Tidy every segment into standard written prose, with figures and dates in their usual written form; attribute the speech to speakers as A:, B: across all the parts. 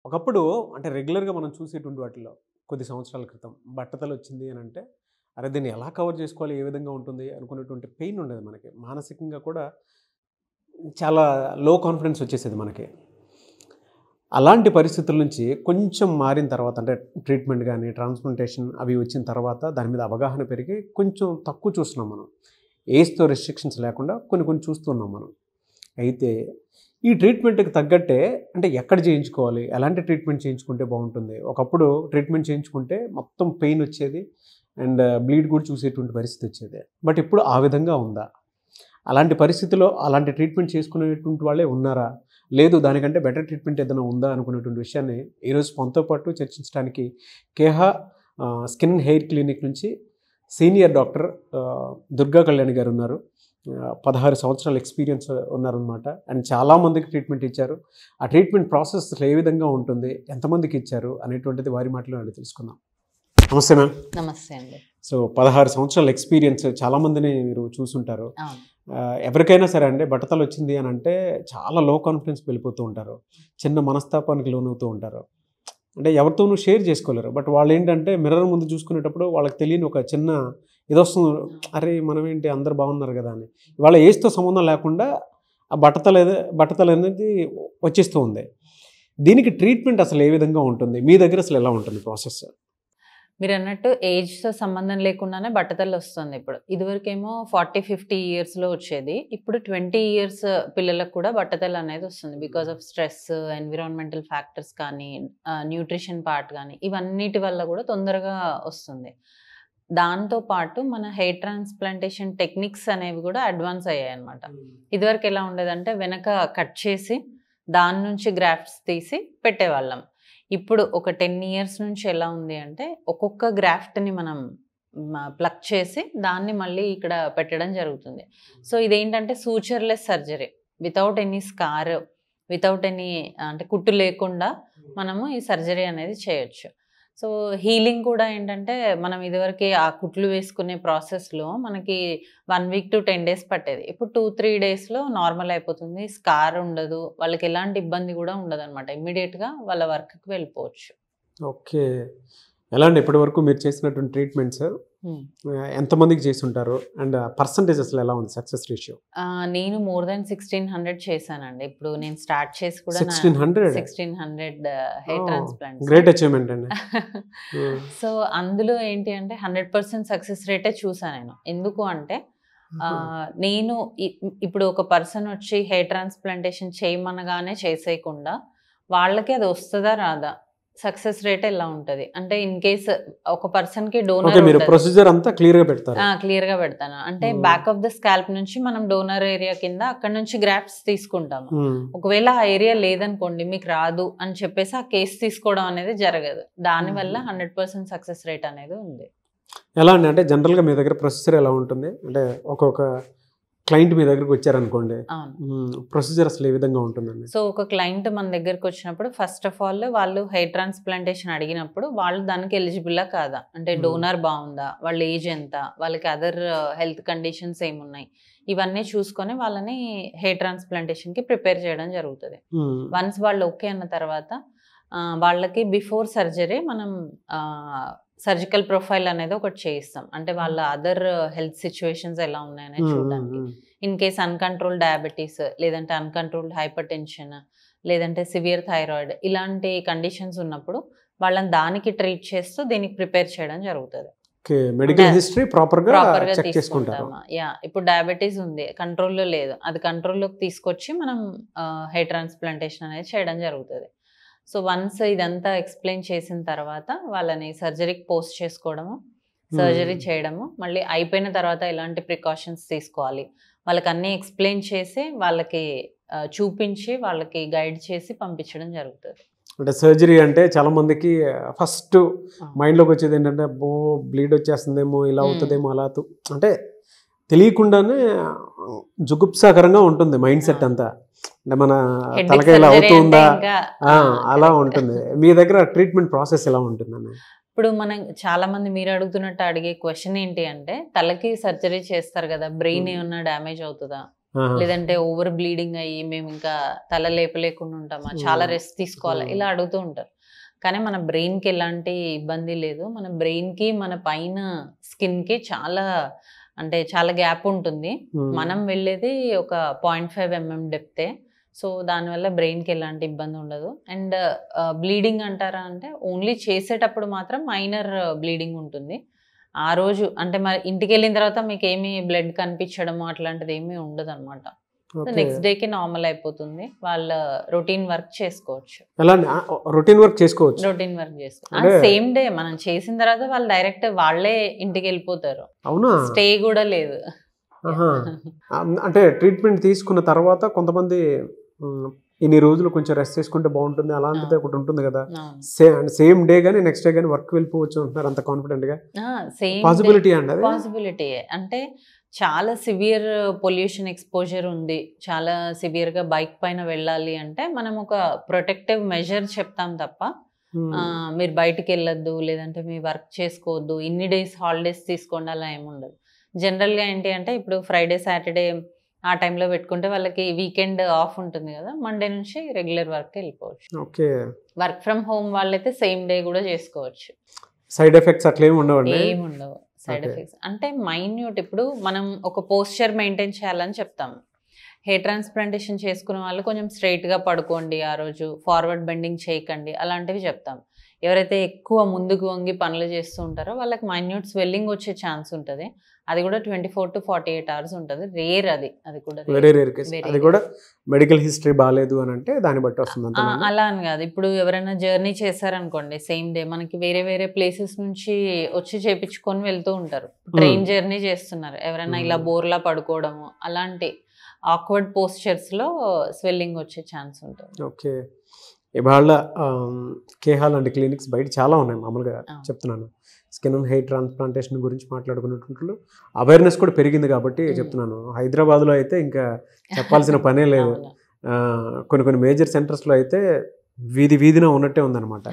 A: ఒకప్పుడు అంటే రెగ్యులర్‌గా మనం చూసేటువంటి వాటిల్లో కొద్ది సంవత్సరాల క్రితం బట్టతల వచ్చింది అని అంటే, అరే! దీన్ని ఎలా కవర్ చేసుకోవాలి? ఏ విధంగా ఉంటుంది? అనుకునేటువంటి పెయిన్ ఉండేది మనకి. మానసికంగా కూడా చాలా లో కాన్ఫిడెన్స్ వచ్చేసేది మనకి. అలాంటి పరిస్థితుల నుంచి కొంచెం మారిన తర్వాత అంటే ట్రీట్మెంట్ గాని, ట్రాన్స్‌ప్లాంటేషన్ అవి వచ్చిన తర్వాత దాని మీద అవగాహన పెరిగి కొంచెం తక్కువ చూస్తున్నాం మనం. ఏజ్‌తో రిస్ట్రిక్షన్స్ లేకుండా కొన్ని కొన్ని చూస్తున్నాం మనం. అయితే ఈ ట్రీట్మెంట్‌కి తగ్గట్టే అంటే ఎక్కడ చేయించుకోవాలి? ఎలాంటి ట్రీట్మెంట్ చేయించుకుంటే బావుంటుంది? ఒకప్పుడు ట్రీట్మెంట్ చేయించుకుంటే మొత్తం పెయిన్ వచ్చేది. అండ్ బ్లీడ్ కూడా చూసేటువంటి పరిస్థితి వచ్చేది. బట్ ఇప్పుడు ఆ విధంగా ఉందా? అలాంటి పరిస్థితిలో అలాంటి ట్రీట్మెంట్ చేసుకునేటువంటి వాళ్ళే ఉన్నారా? లేదు దానికంటే బెటర్ ట్రీట్మెంట్ ఏదైనా ఉందా? అనుకునేటువంటి విషయాన్ని ఈరోజు మనతో పాటు చర్చించడానికి కేహా స్కిన్ హెయిర్ క్లినిక్ నుంచి సీనియర్ డాక్టర్ దుర్గా కళ్యాణి గారు ఉన్నారు. 16 సంవత్సరాల ఎక్స్పీరియన్స్ ఉన్నారనమాట. అండ్ చాలామందికి ట్రీట్మెంట్ ఇచ్చారు. ఆ ట్రీట్మెంట్ ప్రాసెస్ అసలు ఏ విధంగా ఉంటుంది? ఎంతమందికి ఇచ్చారు? అనేటువంటిది వారి మాటలో అడిగి తెలుసుకుందాం. నమస్తే మ్యామ్.
B: నమస్తే అండి.
A: సో 16 సంవత్సరాల ఎక్స్పీరియన్స్ చాలామందిని మీరు చూసుంటారు.
B: అవును.
A: ఎవరికైనా సరే అండి బట్టతల వచ్చింది అని అంటే చాలా లో కాన్ఫిడెన్స్ వెళ్ళిపోతూ ఉంటారు. చిన్న మనస్తాపానికి లోనవుతూ ఉంటారు. అంటే ఎవరితోనూ షేర్ చేసుకోలేరు. బట్ వాళ్ళు ఏంటంటే మిర్రర్ ముందు చూసుకునేటప్పుడు వాళ్ళకి తెలియని ఒక చిన్న ఇదొస్తుంది. అరే! మనమేంటి అందరూ బాగున్నారు కదా అని. ఇవాళ ఏజ్‌తో సంబంధం లేకుండా ఆ బట్టతల అనేది వచ్చేస్తూ ఉంది. దీనికి ట్రీట్మెంట్ అసలు ఏ విధంగా ఉంటుంది? మీ దగ్గర అసలు ఎలా ఉంటుంది ప్రాసెస్?
B: మీరు అన్నట్టు ఏజ్తో సంబంధం లేకుండానే బట్టతల వస్తుంది ఇప్పుడు. ఇదివరకేమో 40-50 ఇయర్స్లో వచ్చేది. ఇప్పుడు 20 ఇయర్స్ పిల్లలకు కూడా బట్టతల అనేది వస్తుంది. Because of stress, environmental factors కానీ, న్యూట్రిషన్ పార్ట్ కానీ ఇవన్నిటి వల్ల కూడా తొందరగా వస్తుంది. దాంతోపాటు మన హెయిర్ ట్రాన్స్ప్లాంటేషన్ టెక్నిక్స్ అనేవి కూడా అడ్వాన్స్ అయ్యాయి అనమాట. ఇదివరకు ఎలా ఉండేదంటే వెనక కట్ చేసి దాని నుంచి గ్రాఫ్ట్స్ తీసి పెట్టేవాళ్ళం. ఇప్పుడు ఒక 10 ఇయర్స్ నుంచి ఎలా ఉంది అంటే ఒక్కొక్క గ్రాఫ్ట్ని మనం ప్లక్ చేసి దాన్ని మళ్ళీ ఇక్కడ పెట్టడం జరుగుతుంది. సో ఇదేంటంటే sutureless surgery, without any scar, without any అంటే కుట్టు లేకుండా మనము ఈ సర్జరీ అనేది చేయొచ్చు. సో హీలింగ్ కూడా ఏంటంటే మనం ఇదివరకు ఆ కుట్లు వేసుకునే ప్రాసెస్లో మనకి 1 వీక్ to 10 డేస్ పట్టేది. ఇప్పుడు 2-3 డేస్లో నార్మల్ అయిపోతుంది. స్కార్ ఉండదు, వాళ్ళకి ఎలాంటి ఇబ్బంది కూడా ఉండదు అనమాట. ఇమ్మీడియట్గా వాళ్ళ వర్క్కి వెళ్ళిపోవచ్చు.
A: ఓకే. ఎలా అండి ఇప్పటి వరకు మీరు చేసినటువంటి ట్రీట్మెంట్స్ ఎంతమందికి చేసి ఉంటారు? అండ్ పర్సంటేజ్ అసలు ఎలా ఉంది సక్సెస్ రేషియో?
B: నేను మోర్ దాన్ 1600 చేశానండి. ఇప్పుడు నేను స్టార్ట్ చేసి కూడా 1600 హెయిర్ ట్రాన్స్ప్లాంట్.
A: గ్రేట్ అచీవ్మెంట్ అండి.
B: సో అందులో ఏంటి అంటే 100% సక్సెస్ రేటే చూసాను నేను. ఎందుకు అంటే నేను ఇప్పుడు ఒక పర్సన్ వచ్చి హెయిర్ ట్రాన్స్ప్లాంటేషన్ చేయమనగానే చేసేయకుండా వాళ్ళకి అది వస్తుందా రాదా, సక్సెస్ రేట్ ఎలా ఉంటుంది అంటే ఇన్ కేస్ ఒక పర్సన్ కి డోనర్
A: ప్రొసీజర్ అంతా క్లియర్ గా
B: పెడతాను. అంటే బ్యాక్ ఆఫ్ ద స్కాల్ప్ నుంచి మనం డోనర్ ఏరియా కింద అక్కడ నుంచి గ్రాఫ్ట్స్ తీసుకుంటాము. ఒకవేళ ఆ ఏరియా లేదనుకోండి, మీకు రాదు అని చెప్పేసి ఆ కేసు తీసుకోవడం అనేది జరగదు. దానివల్ల 100% సక్సెస్ రేట్ అనేది ఉంది.
A: ఎలా అండి అంటే జనరల్ గా మీ దగ్గర ప్రొసీజర్ ఎలా ఉంటుంది? అంటే ఒక్కొక్క క్లయింట్ మీ దగ్గరకు వచ్చారనుకోండి, ప్రొసీజర్ అసలు ఏ విధంగా ఉంటుందండి?
B: సో ఒక క్లయింట్ మన దగ్గరకు వచ్చినప్పుడు ఫస్ట్ ఆఫ్ ఆల్ వాళ్ళు హెయిర్ ట్రాన్స్ప్లాంటేషన్ అడిగినప్పుడు వాళ్ళు దానికి ఎలిజిబుల్లా కాదా, అంటే డోనర్ బాగుందా, వాళ్ళ ఏజ్ ఎంత, వాళ్ళకి అదర్ హెల్త్ కండిషన్స్ ఏమున్నాయి, ఇవన్నీ చూసుకొని వాళ్ళని హెయిర్ ట్రాన్స్ప్లాంటేషన్కి ప్రిపేర్ చేయడం జరుగుతుంది. వన్స్ వాళ్ళు ఓకే అన్న తర్వాత వాళ్ళకి బిఫోర్ సర్జరీ మనం సర్జికల్ ప్రొఫైల్ అనేది ఒకటి చేయిస్తాం. అంటే వాళ్ళ అదర్ హెల్త్ సిచ్యువేషన్స్ ఎలా ఉన్నాయని చూడడానికి. ఇన్ కేస్ అన్కంట్రోల్ డయాబెటీస్, లేదంటే అన్కంట్రోల్డ్ హైపర్ టెన్షన్, లేదంటే సివియర్ థైరాయిడ్, ఇలాంటి కండిషన్స్ ఉన్నప్పుడు వాళ్ళని దానికి ట్రీట్ చేస్తూ దీనికి ప్రిపేర్ చేయడం జరుగుతుంది.
A: మెడికల్ హిస్టరీ ప్రాపర్ గా తీసుకుంటాము.
B: ఇప్పుడు డయాబెటీస్ ఉంది, కంట్రోల్లో లేదు, అది కంట్రోల్లోకి తీసుకొచ్చి మనం హెయిర్ ట్రాన్స్ప్లాంటేషన్ అనేది చేయడం జరుగుతుంది. సో వన్స్ ఇదంతా ఎక్స్ప్లెయిన్ చేసిన తర్వాత వాళ్ళని సర్జరీకి పోస్ట్ చేసుకోవడము, సర్జరీ చేయడము, మళ్ళీ అయిపోయిన తర్వాత ఎలాంటి ప్రికాషన్స్ తీసుకోవాలి వాళ్ళకి అన్నీ ఎక్స్ప్లెయిన్ చేసి వాళ్ళకి చూపించి వాళ్ళకి గైడ్ చేసి పంపించడం జరుగుతుంది.
A: అంటే సర్జరీ అంటే చాలా మందికి ఫస్ట్ మైండ్లోకి వచ్చేది ఏంటంటే బ్లీడ్ వచ్చేస్తుందేమో, ఇలా అవుతుందేమో, అలా అంటే తెలియకుండానే జుగుప్సాకరంగా ఉంటుంది మైండ్ సెట్ అంతా. అంటే మన తలకాయ ఇలా అవుతుందా అలా ఉంటుంది. మీ దగ్గర ట్రీట్మెంట్ ప్రాసెస్ ఎలా ఉంటుందండి?
B: ఇప్పుడు మనం చాలా మంది మీరు అడుగుతున్నట్టు అడిగే క్వశ్చన్ ఏంటి అంటే, తలకి సర్జరీ చేస్తారు కదా, బ్రెయిన్ ఏమన్నా డ్యామేజ్ అవుతుందా, లేదంటే ఓవర్ బ్లీడింగ్ అయ్యి మేము ఇంకా తల లేపలేకుండా ఉంటామా, చాలా రెస్ట్ తీసుకోవాలా, ఇలా అడుగుతూ ఉంటారు. కానీ మన బ్రెయిన్కి ఎలాంటి ఇబ్బంది లేదు. మన బ్రెయిన్కి మన పైన స్కిన్కి చాలా గ్యాప్ ఉంటుంది. మనం వెళ్ళేది ఒక 0.5 mm డెప్తే. సో దానివల్ల బ్రెయిన్కి ఎలాంటి ఇబ్బంది ఉండదు. అండ్ బ్లీడింగ్ అంటారా అంటే ఓన్లీ చేసేటప్పుడు మాత్రం మైనర్ బ్లీడింగ్ ఉంటుంది. ఆ రోజు అంటే మరి ఇంటికి వెళ్ళిన తర్వాత మీకు ఏమీ బ్లడ్ కనిపించడము అట్లాంటిది ఏమీ ఉండదు అనమాట. నెక్స్ట్ డేకి నార్మల్ అయిపోతుంది. వాళ్ళ రొటీన్ వర్క్ చేసుకోవచ్చు.
A: రొటీన్ వర్క్ చేసుకోవచ్చు.
B: సేమ్ డే మనం చేసిన తర్వాత వాళ్ళు డైరెక్ట్ వాళ్ళే ఇంటికి వెళ్ళిపోతారు.
A: అవునా?
B: స్టే కూడా లేదు.
A: అంటే ట్రీట్మెంట్ తీసుకున్న తర్వాత కొంతమంది ఇన్ని రోజులు కొంచెం రెస్ట్ చేసుకుంటే బాగుంటుంది అలాంటిది ఒకటి ఉంటుంది కదా, సేమ్ డే గానీ నెక్స్ట్ డే గానీ వర్క్ వెళ్ళిపోవచ్చు అంటున్నారు. అంత కాన్ఫిడెంట్ గా పాసిబిలిటీ అండి?
B: పాసిబిలిటీ. అంటే చాలా సివియర్ పొల్యూషన్ ఎక్స్పోజర్ ఉంది, చాలా సివియర్ గా బైక్ పైన వెళ్ళాలి అంటే మనం ఒక ప్రొటెక్టివ్ మెజర్ చెప్తాం తప్ప మీరు బయటికి వెళ్ళొద్దు, లేదంటే మీ వర్క్ చేసుకోవద్దు, ఇన్ని డేస్ హాలిడేస్ తీసుకోండి అలా ఏముండదు. జనరల్గా ఏంటి అంటే ఇప్పుడు ఫ్రైడే సాటర్డే ఆ టైంలో పెట్టుకుంటే వాళ్ళకి వీకెండ్ ఆఫ్ ఉంటుంది కదా, మండే నుంచి రెగ్యులర్ వర్క్ వెళ్ళిపోవచ్చు.
A: ఓకే.
B: వర్క్ ఫ్రమ్ హోమ్ వాళ్ళైతే సేమ్ డే కూడా చేసుకోవచ్చు.
A: సైడ్ ఎఫెక్ట్స్ అట్లా ఏమి ఉండవు?
B: సైడ్ ఎఫెక్ట్స్ అంటే మైన్యూట్. ఇప్పుడు మనం ఒక పోస్చర్ మెయింటైన్ చేయాలని చెప్తాము. హెయిర్ ట్రాన్స్ప్లాంటేషన్ చేసుకున్న వాళ్ళు కొంచెం స్ట్రైట్గా పడుకోండి, ఆ రోజు ఫార్వర్డ్ బెండింగ్ చేయకండి, అలాంటివి చెప్తాం. ఎవరైతే ఎక్కువ ముందుకు వంగి పనులు చేస్తూ ఉంటారో వాళ్ళకి మైన్యూట్ స్వెల్లింగ్ వచ్చే ఛాన్స్ ఉంటుంది. అది కూడా 24 to 48 hours ఉంటుంది. రేర్. అది కూడా
A: వెరీ రేర్ కేస్. అది కూడా మెడికల్ హిస్టరీ బాగాలేదు అని అంటే దాన్ని బట్టి వస్తుంది.
B: అలా అని కాదు, ఇప్పుడు ఎవరైనా జర్నీ చేశారనుకోండి సేమ్ డే, మనకి వేరే వేరే ప్లేసెస్ నుంచి వచ్చి చేపించుకొని వెళ్తూ ఉంటారు. ట్రైన్ జర్నీ చేస్తున్నారు, ఎవరైనా ఇలా బోర్లా పడుకోవడము అలాంటి ఆక్వర్డ్ పోస్చర్స్లో స్వెల్లింగ్ వచ్చే ఛాన్స్ ఉంటుంది.
A: ఓకే. ఇవాళ కేహాల్ అండ్ క్లినిక్స్ బయట చాలా ఉన్నాయి. మామూలుగా చెప్తున్నాను, స్కిన్ అండ్ హెయిర్ ట్రాన్స్ప్లాంటేషన్ గురించి మాట్లాడుకున్నట్లు అవేర్నెస్ కూడా పెరిగింది కాబట్టి చెప్తున్నాను. హైదరాబాద్లో అయితే ఇంకా చెప్పాల్సిన పనే లేదు. కొన్ని మేజర్ సెంటర్స్లో అయితే వీధిన ఉన్నట్టే ఉందన్నమాట.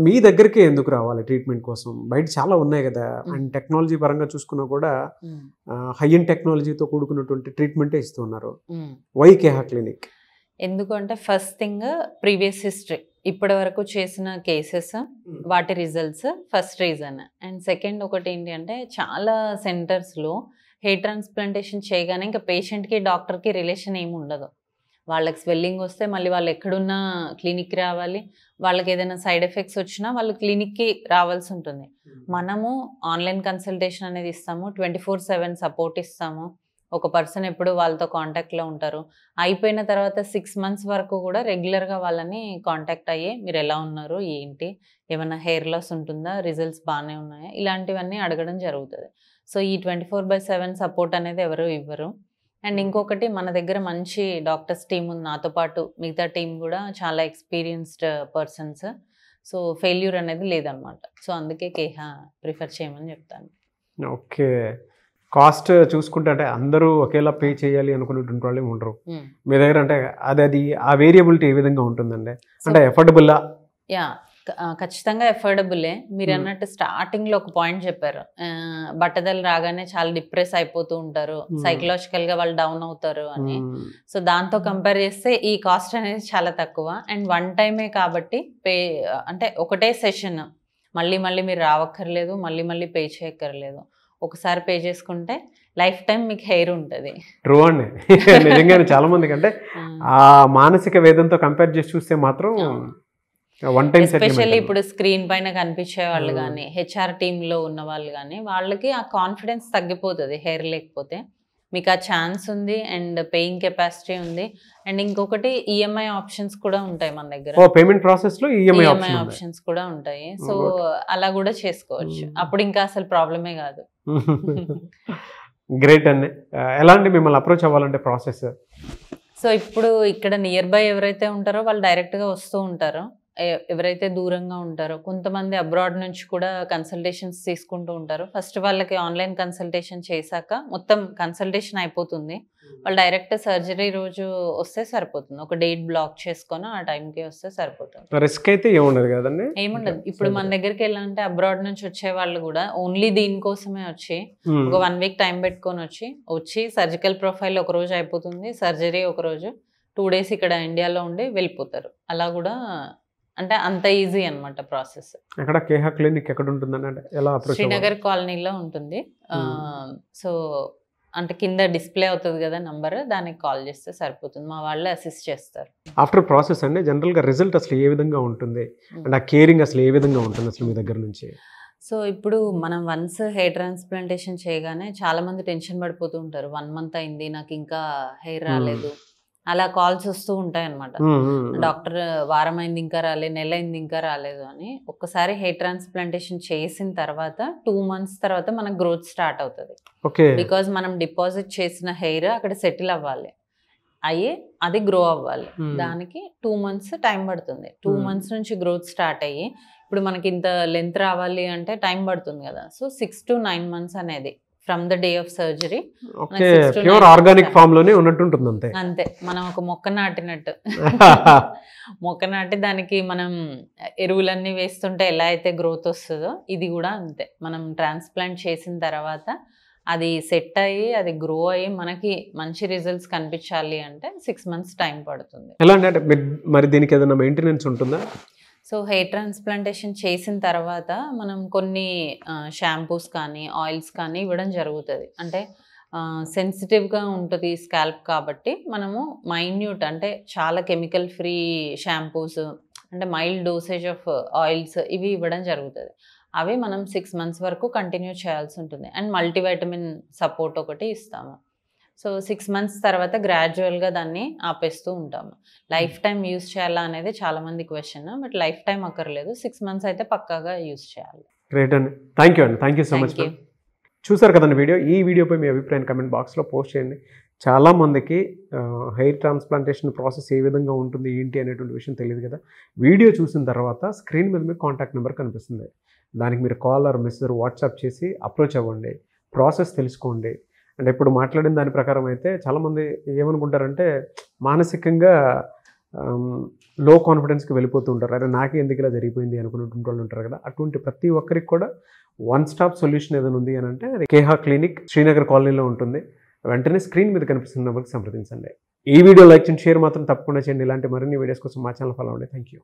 A: మీ దగ్గరికి ఎందుకు రావాలి ట్రీట్మెంట్ కోసం? బయట చాలా ఉన్నాయి కదా, అండ్ టెక్నాలజీ పరంగా చూసుకున్నా కూడా హై ఎండ్ టెక్నాలజీతో కూడుకున్నటువంటి ట్రీట్మెంటే ఇస్తున్నారు. Why Keha clinic?
B: ఎందుకంటే ఫస్ట్ థింగ్ ప్రీవియస్ హిస్టరీ, ఇప్పటి వరకు చేసిన కేసెస్, వాటి results first reason. And second ఒకటి ఏంటి అంటే చాలా సెంటర్స్లో హెయిర్ ట్రాన్స్ప్లాంటేషన్ చేయగానే ఇంకా పేషెంట్కి డాక్టర్కి రిలేషన్ ఏమి ఉండదు. వాళ్ళకి స్వెల్లింగ్ వస్తే మళ్ళీ వాళ్ళు ఎక్కడున్నా క్లినిక్కి రావాలి, వాళ్ళకి ఏదైనా సైడ్ ఎఫెక్ట్స్ వచ్చినా వాళ్ళు క్లినిక్కి రావాల్సి ఉంటుంది. మనము ఆన్లైన్ కన్సల్టేషన్ అనేది ఇస్తాము, 24/7 సపోర్ట్ ఇస్తాము. ఒక పర్సన్ ఎప్పుడు వాళ్ళతో కాంటాక్ట్లో ఉంటారు. అయిపోయిన తర్వాత 6 months వరకు కూడా రెగ్యులర్గా వాళ్ళని కాంటాక్ట్ అయ్యి మీరు ఎలా ఉన్నారు, ఏంటి, ఏమైనా హెయిర్ లాస్ ఉంటుందా, రిజల్ట్స్ బాగానే ఉన్నాయా, ఇలాంటివన్నీ అడగడం జరుగుతుంది. సో ఈ 24/7 సపోర్ట్ అనేది ఎవరు ఇవ్వరు. అండ్ ఇంకొకటి మన దగ్గర మంచి డాక్టర్స్ టీం ఉంది, నాతో పాటు మిగతా టీం కూడా చాలా ఎక్స్పీరియన్స్డ్ పర్సన్స్. సో ఫెయిల్యూర్ అనేది లేదనమాట. సో అందుకే కేహా ప్రిఫర్ చేయమని చెప్తాను.
A: ఓకే. కాస్ట్ చూసుకుంటే అంటే అందరూ ఒకేలా పే చేయాలి అనుకునేటువంటి వాళ్ళు ఉండరు మీ దగ్గర. అంటే అది ఆ వేరియబిలిటీ ఏ విధంగా ఉంటుందండి? అంటే ఎఫోర్డబుల్లా?
B: ఖచ్చితంగా ఎఫోర్డబులే. మీరు అన్నట్టు స్టార్టింగ్లో ఒక పాయింట్ చెప్పారు, బట్టదలు రాగానే చాలా డిప్రెస్ అయిపోతూ ఉంటారు, సైకలాజికల్గా వాళ్ళు డౌన్ అవుతారు అని. సో దాంతో కంపేర్ చేస్తే ఈ కాస్ట్ అనేది చాలా తక్కువ. అండ్ 1 టైమే కాబట్టి అంటే ఒకటే సెషన్, మళ్ళీ మీరు రావక్కర్లేదు, మళ్ళీ పే చేయక్కర్లేదు. ఒకసారి పే చేసుకుంటే లైఫ్ టైం మీకు హెయిర్ ఉంటుంది.
A: ట్రూ అండి. నిజంగానే చాలా మందికి అంటే ఆ మానసిక వేదంతో కంపేర్ చేసి చూస్తే మాత్రం
B: ఎస్పెషల్లీ ఇప్పుడు స్క్రీన్ పైన కనిపించే వాళ్ళు కానీ, హెచ్ఆర్ టీంలో ఉన్న వాళ్ళు కానీ, వాళ్ళకి ఆ కాన్ఫిడెన్స్ తగ్గిపోతుంది హెయిర్ లేకపోతే. మీకు ఆ ఛాన్స్ ఉంది అండ్ పేయింగ్ కెపాసిటీ ఉంది. అండ్ ఇంకొకటి ఈఎంఐ ఆప్షన్స్ కూడా ఉంటాయి మన దగ్గర.
A: పేమెంట్ ప్రాసెస్ లో ఈఎంఐ
B: ఆప్షన్స్ కూడా ఉంటాయి. సో అలా కూడా చేసుకోవచ్చు, అప్పుడు ఇంకా అసలు ప్రాబ్లమే కాదు.
A: గ్రేట్ అండి. ఎలాంటి మిమ్మల్ని అప్రోచ్ అవ్వాలంటే ప్రాసెస్?
B: సో ఇప్పుడు ఇక్కడ నియర్ బై ఎవరైతే ఉంటారో వాళ్ళు డైరెక్ట్గా వస్తూ ఉంటారు. ఎవరైతే దూరంగా ఉంటారో కొంతమంది అబ్రాడ్ నుంచి కూడా కన్సల్టేషన్స్ తీసుకుంటూ ఉంటారు. ఫస్ట్ వాళ్ళకి ఆన్లైన్ కన్సల్టేషన్ చేశాక మొత్తం కన్సల్టేషన్ అయిపోతుంది. వాళ్ళు డైరెక్ట్ సర్జరీ రోజు వస్తే సరిపోతుంది. ఒక డేట్ బ్లాక్ చేసుకొని ఆ టైంకి వస్తే సరిపోతుంది.
A: రిస్క్ అయితే ఏముండదు కదండి?
B: ఏముండదు. ఇప్పుడు మన దగ్గరికి వెళ్ళాలంటే అబ్రాడ్ నుంచి వచ్చే వాళ్ళు కూడా ఓన్లీ దీనికోసమే వచ్చి ఒక 1 వీక్ టైం పెట్టుకొని వచ్చి సర్జికల్ ప్రొఫైల్ ఒక రోజు అయిపోతుంది, సర్జరీ ఒక రోజు, 2 డేస్ ఇక్కడ ఇండియాలో ఉండి వెళ్ళిపోతారు. అలా కూడా అంటే అంత ఈజీ అనమాట ప్రాసెస్.
A: అక్కడ కేహా క్లినిక్ ఎక్కడ ఉంటుందని, అంటే ఎలా అప్రోచ్?
B: శ్రీనగర్ కాలనీలో ఉంటుంది. సో అంటే కింద డిస్ప్లే అవుతుంది కదా నంబర్, దానికి కాల్ చేస్తే సరిపోతుంది, మా వాళ్ళే అసిస్ట్ చేస్తారు.
A: ఆఫ్టర్ ప్రాసెస్ అండి జనరల్గా రిజల్ట్ అసలు ఏ విధంగా ఉంటుంది, అండ్ ఆ కేరింగ్ అసలు ఏ విధంగా ఉంటుంది అసలు మీ దగ్గర నుంచి?
B: సో ఇప్పుడు మనం వన్స్ హెయిర్ ట్రాన్స్ప్లాంటేషన్ చేయగానే చాలా మంది టెన్షన్ పడిపోతూ ఉంటారు. 1 మంత్ అయింది, నాకు ఇంకా హెయిర్ రాలేదు, అలా కాల్స్ వస్తూ ఉంటాయి అనమాట. డాక్టర్ వారం అయింది ఇంకా రాలేదు, నెల అయింది ఇంకా రాలేదు అని. ఒక్కసారి హెయిర్ ట్రాన్స్ప్లాంటేషన్ చేసిన తర్వాత 2 మంత్స్ తర్వాత మనకు గ్రోత్ స్టార్ట్ అవుతుంది. బికాజ్ మనం డిపాజిట్ చేసిన హెయిర్ అక్కడ సెటిల్ అవ్వాలి, అది గ్రో అవ్వాలి. దానికి 2 మంత్స్ టైం పడుతుంది. 2 మంత్స్ నుంచి గ్రోత్ స్టార్ట్ అయ్యి ఇప్పుడు మనకి ఇంత లెంత్ రావాలి అంటే టైం పడుతుంది కదా. సో 6 to 9 months అనేది from the day of surgery.
A: Pure organic farm లోనే ఉన్నట్టు ఉంటుంది అంతే.
B: అంతే, మనం ఒక మొక్క నాటినట్టు. మొక్క నాటి దానికి మనం ఎరువులన్నీ వేస్తుంటే ఎలా అయితే గ్రోత్ వస్తుందో ఇది కూడా అంతే. మనం ట్రాన్స్ప్లాంట్ చేసిన తర్వాత అది సెట్ అయ్యి అది గ్రో అయ్యి మనకి మంచి రిజల్ట్స్ కనిపించాలి అంటే 6 months టైం పడుతుంది.
A: ఎలా అంటే మరి దీనికి ఏదైనా మెయింటెనెన్స్ ఉంటుందా?
B: సో హెయిర్ ట్రాన్స్ప్లాంటేషన్ చేసిన తర్వాత మనం కొన్ని షాంపూస్ కానీ ఆయిల్స్ కానీ ఇవ్వడం జరుగుతుంది. అంటే సెన్సిటివ్గా ఉంటుంది స్కాల్ప్ కాబట్టి మనము మైన్యూట్ అంటే చాలా కెమికల్ ఫ్రీ షాంపూస్, అంటే మైల్డ్ డోసేజ్ ఆఫ్ ఆయిల్స్ ఇవి ఇవ్వడం జరుగుతుంది. అవి మనం 6 months వరకు కంటిన్యూ చేయాల్సి ఉంటుంది. అండ్ మల్టీవైటమిన్ సపోర్ట్ ఒకటి ఇస్తాము. సో 6 months తర్వాత గ్రాడ్యువల్గా దాన్ని ఆపేస్తూ ఉంటాము. లైఫ్ టైం యూస్ చేయాలా అనేది చాలా మంది క్వశ్చన్, బట్ లైఫ్ టైం అక్కర్లేదు, 6 months అయితే పక్కాగా యూస్ చేయాలి.
A: గ్రేట్ అండి, థ్యాంక్ యూ అండి, థ్యాంక్ యూ సో మచ్. చూసారు కదండి వీడియో. ఈ వీడియోపై మీ అభిప్రాయం కమెంట్ బాక్స్లో పోస్ట్ చేయండి. చాలామందికి హెయిర్ ట్రాన్స్ప్లాంటేషన్ ప్రాసెస్ ఏ విధంగా ఉంటుంది ఏంటి అనేటువంటి విషయం తెలియదు కదా. వీడియో చూసిన తర్వాత స్క్రీన్ మీద మీకు కాంటాక్ట్ నెంబర్ కనిపిస్తుంది, దానికి మీరు కాల్ ఆర్ మెసేజ్ వాట్సాప్ చేసి అప్రోచ్ అవ్వండి, ప్రాసెస్ తెలుసుకోండి. అంటే ఇప్పుడు మాట్లాడిన దాని ప్రకారం అయితే చాలామంది ఏమనుకుంటారంటే మానసికంగా లో కాన్ఫిడెన్స్కి వెళ్ళిపోతూ ఉంటారు. అరే నాకే ఎందుకు ఇలా జరిగిపోయింది అనుకున్నటువంటి వాళ్ళు ఉంటారు కదా. అటువంటి ప్రతి ఒక్కరికి కూడా 1 stop సొల్యూషన్ ఏదైనా ఉంది అని అంటే అది కేహా క్లినిక్ శ్రీనగర్ కాలనీలో ఉంటుంది. వెంటనే స్క్రీన్ మీద కనిపిస్తున్న నెంబర్కి సంప్రదించండి. ఈ వీడియో లైక్ చేయండి, షేర్ మాత్రం తప్పకుండా చేయండి. ఇలాంటి మరిన్ని వీడియోస్ కోసం మా ఛానల్ ఫాలో అవ్వండి. Thank you.